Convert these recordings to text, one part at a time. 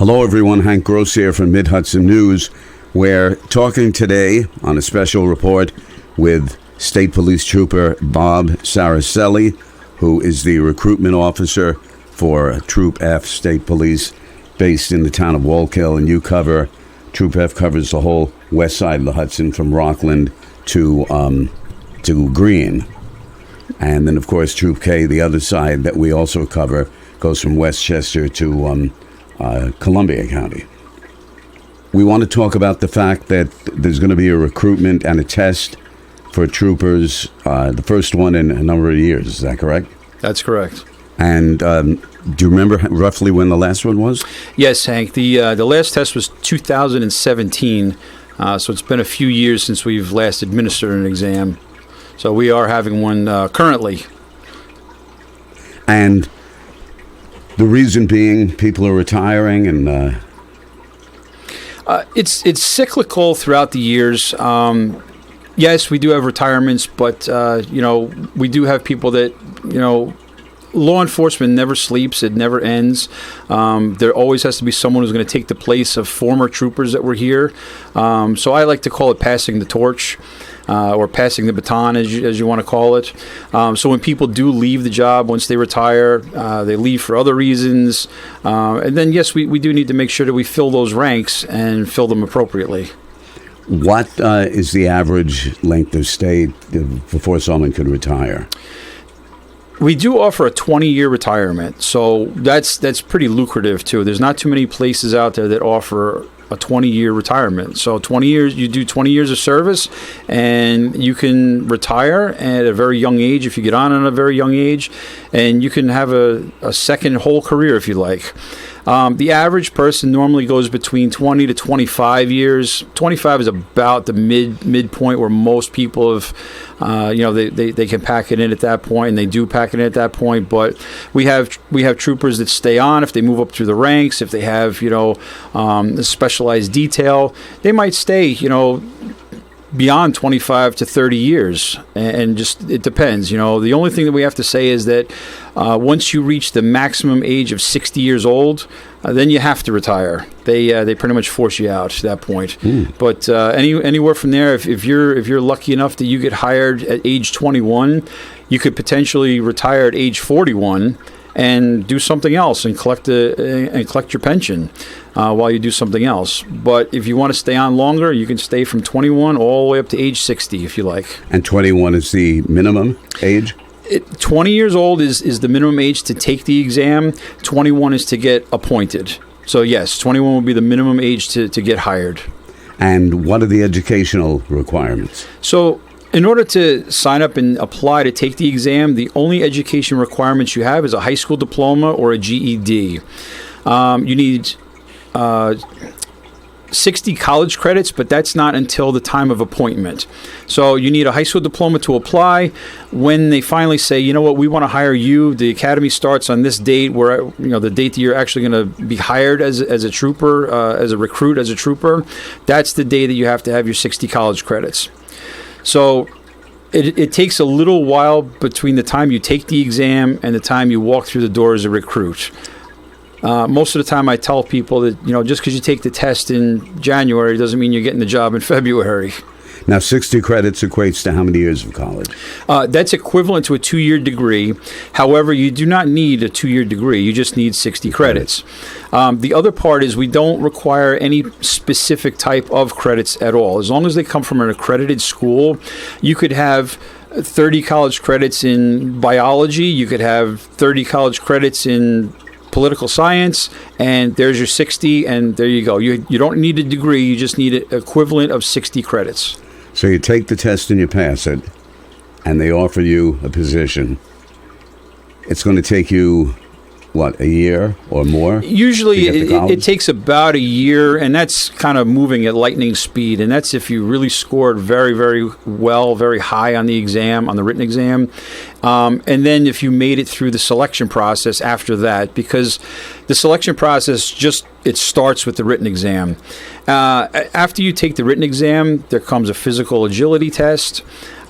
Hello everyone, Hank Gross here from Mid-Hudson News. We're talking today on a special report with State Police Trooper Bob Saracelli, who is the recruitment officer for Troop F State Police based in the town of Wallkill. And Troop F covers the whole west side of the Hudson from Rockland to Greene. And then of course Troop K, the other side that we also cover, goes from Westchester to Columbia County. We want to talk about the fact that there's going to be a recruitment and a test for troopers, the first one in a number of years. Is that correct? That's correct. And do you remember roughly when the last one was? Yes, Hank. The last test was 2017, so it's been a few years since we've last administered an exam. So we are having one currently. And the reason being, people are retiring, and it's cyclical throughout the years. Yes, we do have retirements, but we do have people that law enforcement never sleeps; it never ends. There always has to be someone who's going to take the place of former troopers that were here. So I like to call it passing the torch. Or passing the baton, as you want to call it. So when people do leave the job, once they retire, they leave for other reasons. And then, yes, we do need to make sure that we fill those ranks and fill them appropriately. What is the average length of stay before someone could retire? We do offer a 20-year retirement, so that's pretty lucrative, too. There's not too many places out there that offer a 20-year retirement. So 20 years, you do 20 years of service, and you can retire at a very young age if you get on at a very young age, and you can have a second whole career if you like. The average person normally goes between 20 to 25 years. 25 is about the midpoint where most people have, they can pack it in at that point, and they do pack it in at that point. But we have troopers that stay on if they move up through the ranks. If they have, a specialized detail, they might stay, beyond 25 to 30 years, and just it depends. The only thing that we have to say is that once you reach the maximum age of 60 years old, then you have to retire. They pretty much force you out at that point. But anywhere from there, if you're lucky enough that you get hired at age 21, you could potentially retire at age 41 and do something else and collect your pension while you do something else. But if you want to stay on longer, you can stay from 21 all the way up to age 60 if you like. And 21 is the minimum age? 20 years old is the minimum age to take the exam. 21 is to get appointed. So yes, 21 will be the minimum age to get hired. And what are the educational requirements? So in order to sign up and apply to take the exam, the only education requirements you have is a high school diploma or a GED. You need 60 college credits, but that's not until the time of appointment. So you need a high school diploma to apply. When they finally say, you know what, we want to hire you, the academy starts on this date, where the date that you're actually going to be hired as a trooper, as a recruit, as a trooper, that's the day that you have to have your 60 college credits. So it takes a little while between the time you take the exam and the time you walk through the door as a recruit. Most of the time I tell people that, just because you take the test in January doesn't mean you're getting the job in February. Now, 60 credits equates to how many years of college? That's equivalent to a 2-year degree. However, you do not need a 2-year degree. You just need 60 credits. The other part is we don't require any specific type of credits at all. As long as they come from an accredited school, you could have 30 college credits in biology. You could have 30 college credits in political science, and there's your 60, and there you go. You don't need a degree. You just need an equivalent of 60 credits. So you take the test and you pass it, and they offer you a position. It's going to take you, a year or more? Usually it takes about a year, and that's kind of moving at lightning speed, and that's if you really scored very, very well, very high on the exam, on the written exam. And then if you made it through the selection process after that, because the selection process it starts with the written exam. After you take the written exam, there comes a physical agility test,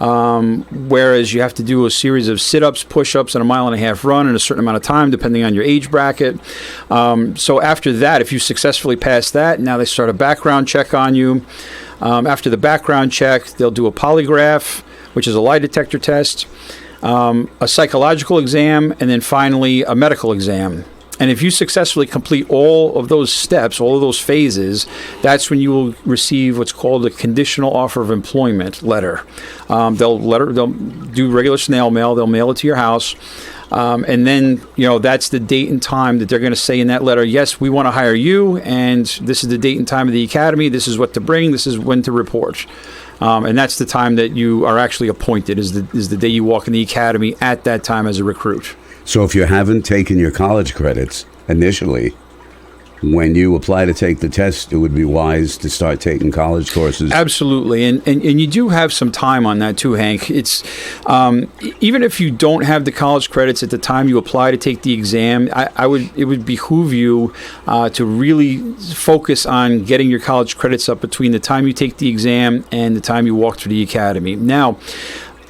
whereas you have to do a series of sit-ups, push-ups, and a 1.5 mile run in a certain amount of time, depending on your age bracket. So after that, if you successfully pass that, now they start a background check on you. After the background check, they'll do a polygraph, which is a lie detector test, a psychological exam, and then finally a medical exam. And if you successfully complete all of those steps, all of those phases, that's when you will receive what's called a conditional offer of employment letter. They'll do regular snail mail. They'll mail it to your house. And then, that's the date and time that they're going to say in that letter, yes, we want to hire you, and this is the date and time of the academy. This is what to bring. This is when to report. And that's the time that you are actually appointed, is the day you walk in the academy at that time as a recruit. So if you haven't taken your college credits initially, when you apply to take the test, it would be wise to start taking college courses. Absolutely. And you do have some time on that too, Hank. It's even if you don't have the college credits at the time you apply to take the exam, it would behoove you to really focus on getting your college credits up between the time you take the exam and the time you walk through the academy. Now,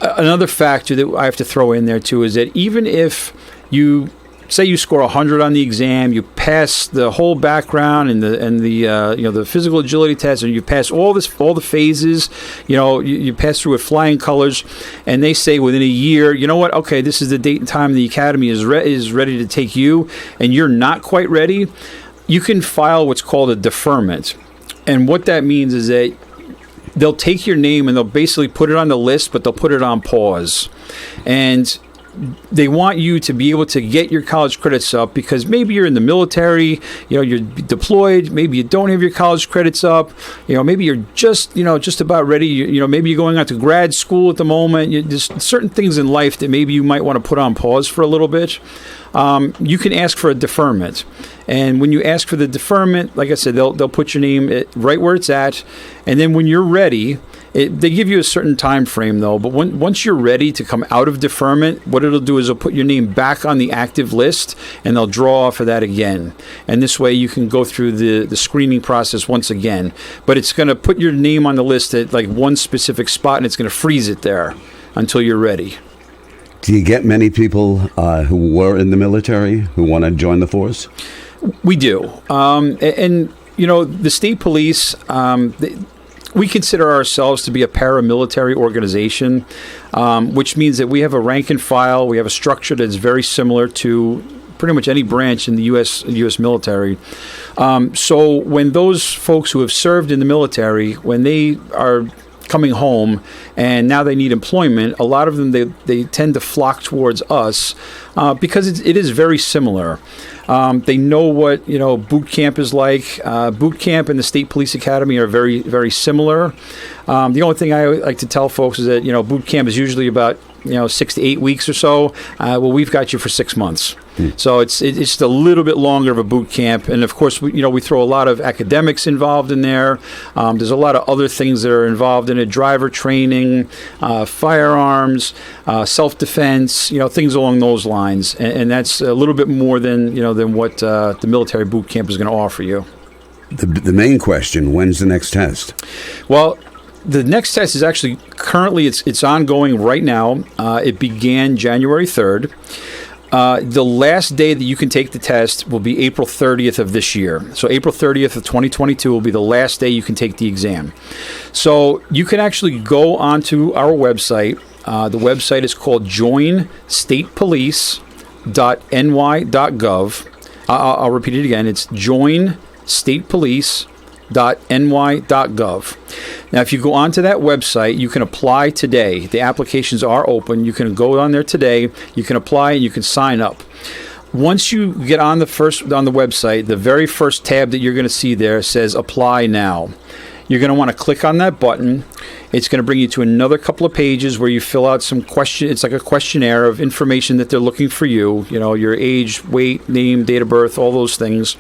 another factor that I have to throw in there too is that even if you say you score 100 on the exam, you pass the whole background and the physical agility test, and you pass all the phases, you pass through with flying colors, and they say within a year, you know what? Okay, this is the date and time the academy is ready to take you, and you're not quite ready. You can file what's called a deferment, and what that means is that they'll take your name and they'll basically put it on the list, but they'll put it on pause. And they want you to be able to get your college credits up because maybe you're in the military, you're deployed, maybe you don't have your college credits up, maybe you're just about ready, maybe you're going out to grad school at the moment. There's certain things in life that maybe you might want to put on pause for a little bit. You can ask for a deferment. And when you ask for the deferment, like I said, they'll put your name right where it's at. And then when you're ready, they give you a certain time frame, though. But once you're ready to come out of deferment, what it'll do is it'll put your name back on the active list, and they'll draw for that again. And this way you can go through the screening process once again. But it's going to put your name on the list at like one specific spot, and it's going to freeze it there until you're ready. Do you get many people who were in the military who want to join the force? We do. The state police, we consider ourselves to be a paramilitary organization, which means that we have a rank and file. We have a structure that's very similar to pretty much any branch in the U.S. military. So when those folks who have served in the military, when they are coming home and now they need employment, a lot of them, they tend to flock towards us because it is very similar. They know what boot camp is like. Boot camp and the State Police Academy are very, very similar. The only thing I like to tell folks is that boot camp is usually about 6 to 8 weeks or so. Well, we've got you for 6 months. So it's just a little bit longer of a boot camp, and of course we throw a lot of academics involved in there. There's a lot of other things that are involved in it: driver training, firearms, self-defense, things along those lines. And that's a little bit more than what the military boot camp is going to offer you. The main question: when's the next test? Well, the next test is actually currently it's ongoing right now. It began January 3rd. The last day that you can take the test will be April 30th of this year. So April 30th of 2022 will be the last day you can take the exam. So you can actually go onto our website. The website is called joinstatepolice.ny.gov. I'll repeat it again. It's joinstatepolice.ny.gov. Now, if you go onto that website, you can apply today. The applications are open. You can go on there today. You can apply and you can sign up. Once you get on the website, the very first tab that you're going to see there says Apply Now. You're going to want to click on that button. It's going to bring you to another couple of pages where you fill out some question. It's like a questionnaire of information that they're looking for you. You know, your age, weight, name, date of birth, all those things.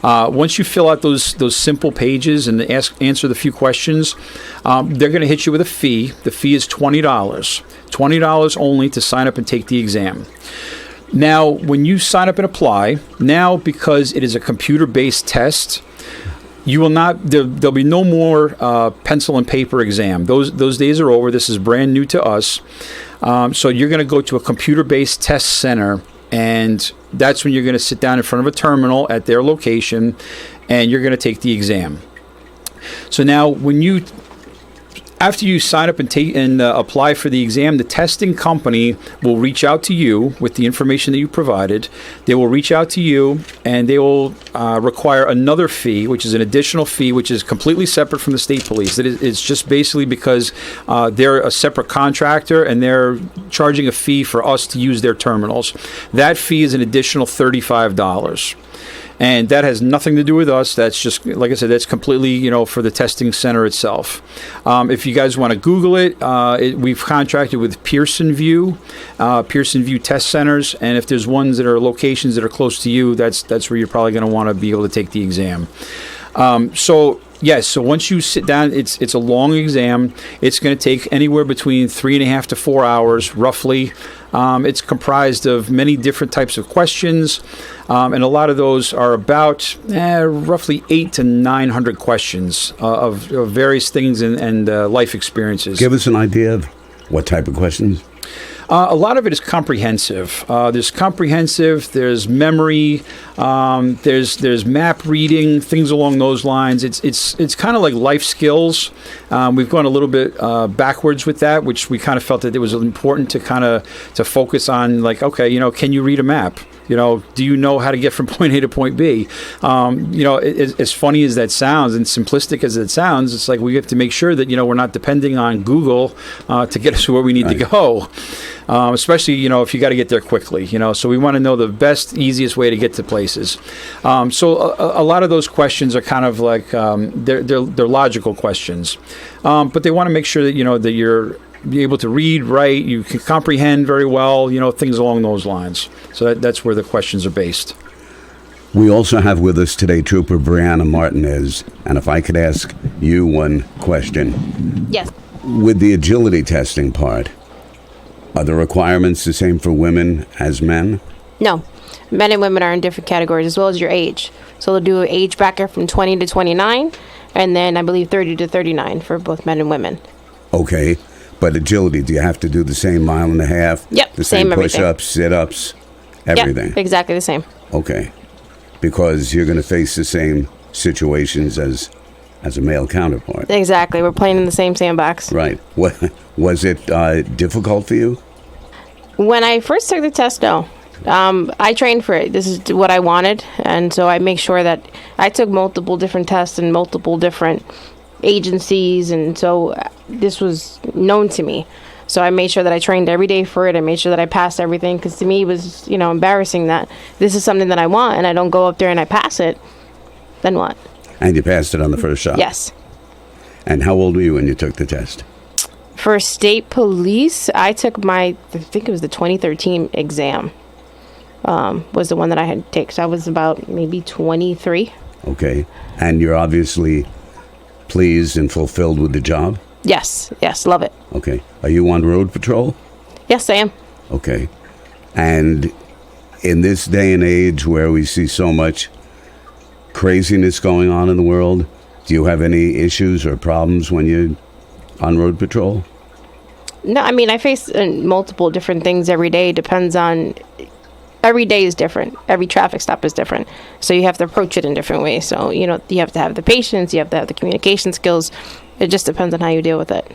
Once you fill out those simple pages and answer the few questions, they're going to hit you with a fee. The fee is $20. $20 only to sign up and take the exam. Now, when you sign up and apply, now because it is a computer-based test, you will not. There'll be no more pencil and paper exam. Those days are over. This is brand new to us. So you're going to go to a computer-based test center, and that's when you're going to sit down in front of a terminal at their location, and you're going to take the exam. So now, after you sign up and apply for the exam, the testing company will reach out to you with the information that you provided. They will reach out to you, and they will require another fee, which is an additional fee, which is completely separate from the state police. It's just basically because they're a separate contractor, and they're charging a fee for us to use their terminals. That fee is an additional $35. And that has nothing to do with us. That's just, like I said, that's completely, for the testing center itself. If you guys want to Google it, we've contracted with Pearson View Test Centers. And if there's ones that are locations that are close to you, that's where you're probably going to want to be able to take the exam. So once you sit down, it's a long exam. It's going to take anywhere between 3.5 to 4 hours, roughly. It's comprised of many different types of questions, and a lot of those are about roughly 800 to 900 questions of various things and life experiences. Give us an idea of what type of questions. A lot of it is comprehensive. There's comprehensive. There's memory. There's map reading, things along those lines. It's kind of like life skills. We've gone a little bit backwards with that, which we kind of felt that it was important to focus on. Like, okay, can you read a map? Do you know how to get from point A to point B? As funny as that sounds and simplistic as it sounds, it's like we have to make sure that, we're not depending on Google to get us to where we need to go, especially, if you got to get there quickly, So we want to know the best, easiest way to get to places. So a lot of those questions are kind of like they're logical questions, but they want to make sure that, that you're be able to read, write, you can comprehend very well, things along those lines. So that's where the questions are based. We also have with us today Trooper Brianna Martinez, and if I could ask you one question. Yes. With the agility testing part, are the requirements the same for women as men? No. Men and women are in different categories, as well as your age. So they'll do an age bracket from 20 to 29, and then I believe 30 to 39 for both men and women. Okay. But agility, do you have to do the same 1.5 miles? Yep, the same everything. Push-ups, sit-ups, everything? Yep, exactly the same. Okay. Because you're going to face the same situations as a male counterpart. Exactly. We're playing in the same sandbox. Right. Was it difficult for you? When I first took the test, no. I trained for it. This is what I wanted. And so I make sure that I took multiple different tests and multiple different agencies, and so this was known to me. So I made sure that I trained every day for it. I made sure that I passed everything, because to me it was, embarrassing that this is something that I want and I don't go up there and I pass it. Then what? And you passed it on the first shot? Yes. And how old were you when you took the test? For state police, I took I think it was the 2013 exam. Was the one that I had to take. So I was about maybe 23. Okay. And you're obviously pleased and fulfilled with the job? Yes, love it. Okay. Are you on road patrol? Yes, I am. Okay. And in this day and age where we see so much craziness going on in the world, do you have any issues or problems when you're on road patrol? No, I mean, I face multiple different things every day. Depends on... Every day is different. Every traffic stop is different. So you have to approach it in different ways. So, you have to have the patience. You have to have the communication skills. It just depends on how you deal with it.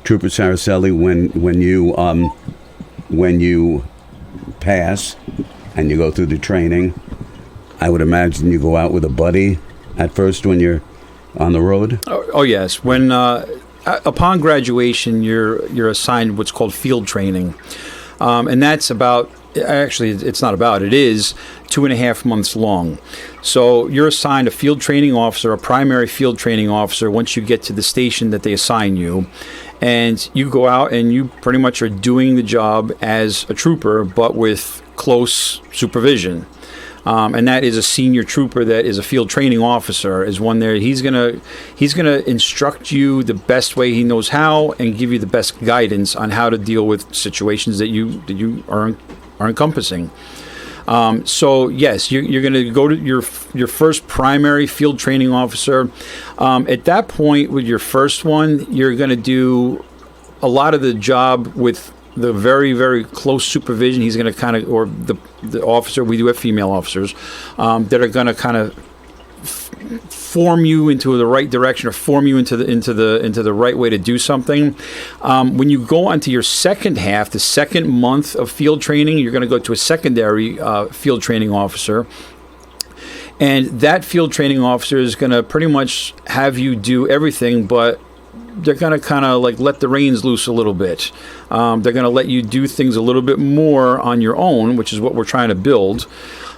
Trooper Saracelli, when you pass and you go through the training, I would imagine you go out with a buddy at first when you're on the road? Oh yes. When upon graduation, you're assigned what's called field training. And that's about actually, it's not about. It is 2.5 months long. So you're assigned a field training officer, a primary field training officer, once you get to the station that they assign you. And you go out and you pretty much are doing the job as a trooper, but with close supervision. And that is a senior trooper that is a field training officer, is one there. He's gonna instruct you the best way he knows how and give you the best guidance on how to deal with situations that you are encompassing. So yes, you're going to go to your first primary field training officer. At that point, with your first one, you're going to do a lot of the job with the very, very close supervision. He's going to kind of, or the officer, we do have female officers, that are going to kind of form you into the right direction, or form you into the right way to do something. When you go onto your second half, the second month of field training, you're going to go to a secondary field training officer. And that field training officer is going to pretty much have you do everything, but they're going to kind of like let the reins loose a little bit. They're going to let you do things a little bit more on your own, which is what we're trying to build.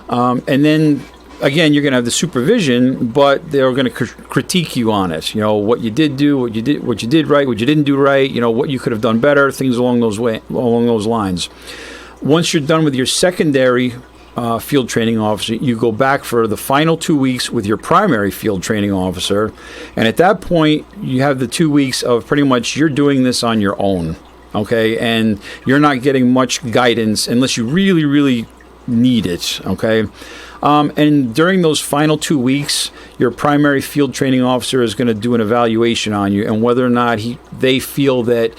And then again, you're going to have the supervision, but they're going to critique you on it. You know, what you did do, what you did right, what you didn't do right. You know, what you could have done better. Things along those lines. Once you're done with your secondary field training officer, you go back for the final 2 weeks with your primary field training officer, and at that point, you have the 2 weeks of pretty much you're doing this on your own. Okay, and you're not getting much guidance unless you really, really need it. Okay. And during those final 2 weeks, your primary field training officer is going to do an evaluation on you, and whether or not they feel that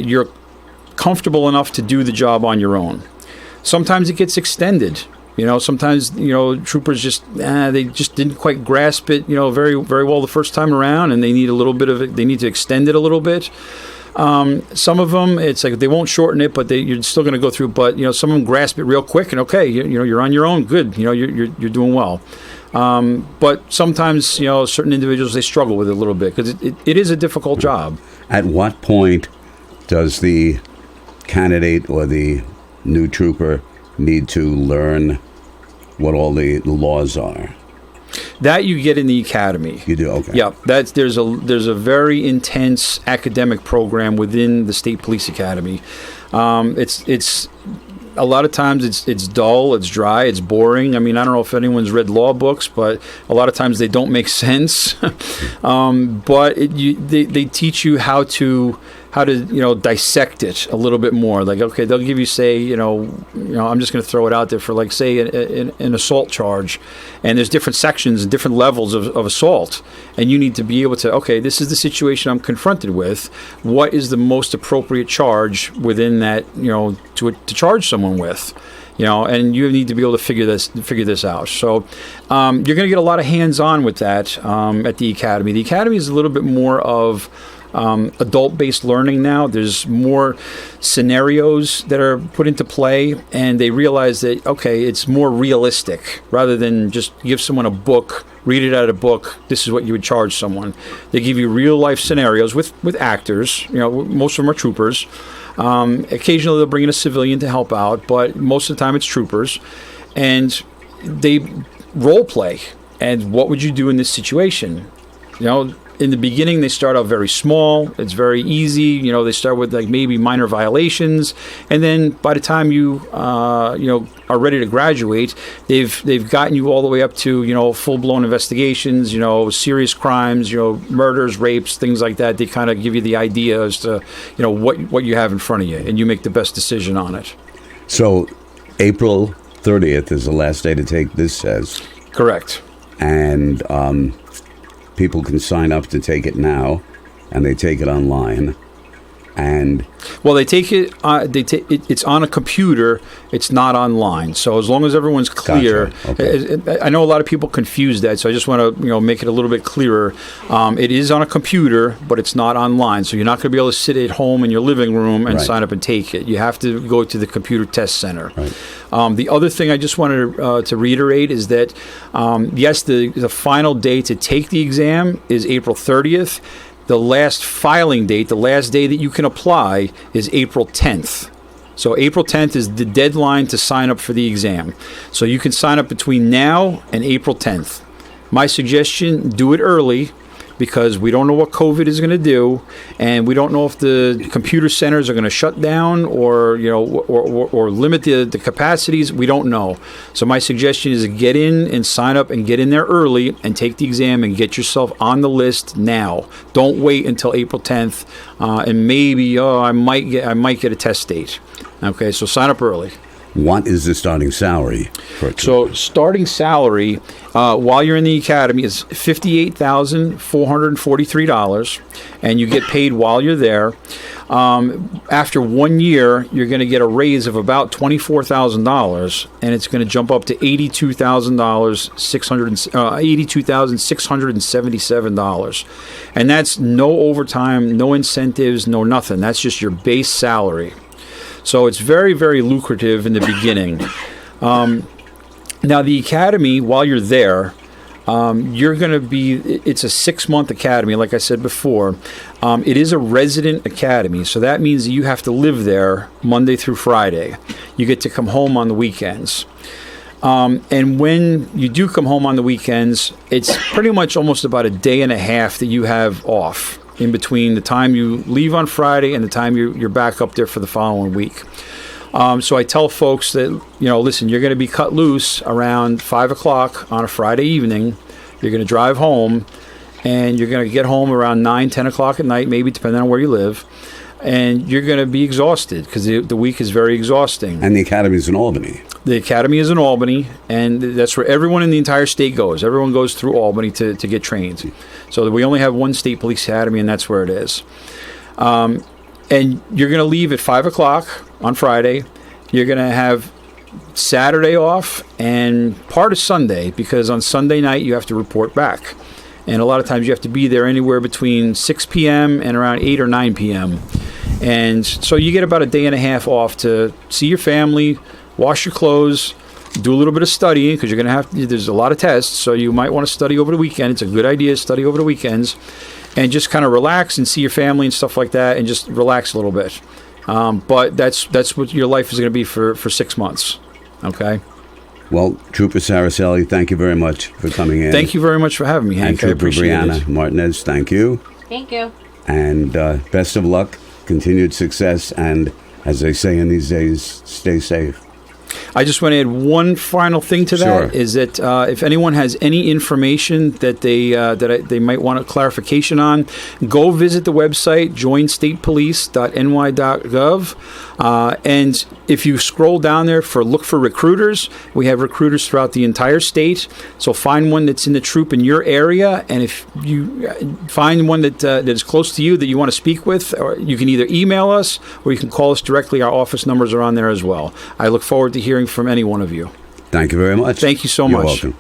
you're comfortable enough to do the job on your own. Sometimes it gets extended. You know, sometimes, troopers just they just didn't quite grasp it, very, very well the first time around, and they need a little bit of it. They need to extend it a little bit. Some of them, it's like they won't shorten it, but you're still going to go through. But some of them grasp it real quick, and okay, you're on your own. Good, you're doing well. But sometimes, certain individuals, they struggle with it a little bit because it is a difficult job. At what point does the candidate or the new trooper need to learn what all the laws are? That you get in the academy. You do, okay. Yeah, there's a very intense academic program within the State Police Academy. It's a lot of times it's dull, it's dry, it's boring. I mean, I don't know if anyone's read law books, but a lot of times they don't make sense. But they teach you how to dissect it a little bit more. Like, okay, they'll give you, say, I'm just going to throw it out there for, like, say, an assault charge, and there's different sections and different levels of assault, and you need to be able to, okay, this is the situation I'm confronted with. What is the most appropriate charge within that, to charge someone with? And you need to be able to figure this out. So you're going to get a lot of hands-on with that at the academy. The academy is a little bit more of adult-based learning now. There's more scenarios that are put into play, and they realize that, okay, it's more realistic rather than just give someone a book, read it out of a book, this is what you would charge someone. They give you real-life scenarios with actors. Most of them are troopers. Occasionally they'll bring in a civilian to help out, but most of the time it's troopers. And they role play. And what would you do in this situation? In the beginning, they start out very small. It's very easy. They start with like maybe minor violations, and then by the time you are ready to graduate, they've gotten you all the way up to full blown investigations. Serious crimes. Murders, rapes, things like that. They kind of give you the idea as to what you have in front of you, and you make the best decision on it. So, April 30th is the last day to take this test. Correct. And people can sign up to take it now, and they take it online. And they take it. It's on a computer. It's not online. So as long as everyone's clear, gotcha. Okay. I know a lot of people confuse that. So I just want to make it a little bit clearer. It is on a computer, but it's not online. So you're not going to be able to sit at home in your living room and sign up and take it. You have to go to the computer test center. Right. The other thing I just wanted to reiterate is that yes, the final day to take the exam is April 30th. The last filing date, the last day that you can apply, is April 10th. So April 10th is the deadline to sign up for the exam. So you can sign up between now and April 10th. My suggestion, do it early, because we don't know what COVID is going to do, and we don't know if the computer centers are going to shut down or limit the capacities. We don't know. So my suggestion is to get in and sign up and get in there early and take the exam and get yourself on the list now. Don't wait until April 10th and maybe I might get a test date. Okay, so sign up early. What is the starting salary for a trooper? So starting salary while you're in the academy is $58,443, and you get paid while you're there. After 1 year, you're going to get a raise of about $24,000, and it's going to jump up to $82,677, and that's no overtime, no incentives, no nothing. That's just your base salary. So it's very, very lucrative in the beginning. Now, the academy, while you're there, you're going to be, it's a 6-month academy, like I said before. It is a resident academy, so that means that you have to live there Monday through Friday. You get to come home on the weekends. And when you do come home on the weekends, it's pretty much almost about a day and a half that you have off in between the time you leave on Friday and the time you're back up there for the following week. So I tell folks that, listen, you're going to be cut loose around 5 o'clock on a Friday evening. You're going to drive home, and you're going to get home around 9, 10 o'clock at night, maybe depending on where you live. And you're going to be exhausted because the week is very exhausting. And the academy is in Albany. The academy is in Albany, and that's where everyone in the entire state goes. Everyone goes through Albany to get trained. So we only have one state police academy, and that's where it is. And you're going to leave at 5 o'clock on Friday. You're going to have Saturday off and part of Sunday, because on Sunday night you have to report back. And a lot of times you have to be there anywhere between 6 p.m. and around 8 or 9 p.m. And so you get about a day and a half off to see your family, wash your clothes, do a little bit of studying, because you're going to have to, there's a lot of tests, so you might want to study over the weekend. It's a good idea to study over the weekends and just kind of relax and see your family and stuff like that, and just relax a little bit. But that's what your life is going to be for 6 months. Okay? Well, Trooper Saraselli, thank you very much for coming in. Thank you very much for having me, Hank. And Trooper Brianna Martinez, thank you. Thank you. And best of luck, continued success, and as they say in these days, stay safe. I just want to add one final thing to that. Sure. Is that if anyone has any information that they might want a clarification on, go visit the website joinstatepolice.ny.gov, and if you scroll down there look for recruiters, we have recruiters throughout the entire state. So find one that's in the troop in your area, and if you find one that is close to you that you want to speak with, or you can either email us or you can call us directly. Our office numbers are on there as well. I look forward to hearing from any one of you. Thank you very much. Thank you so You're much. welcome.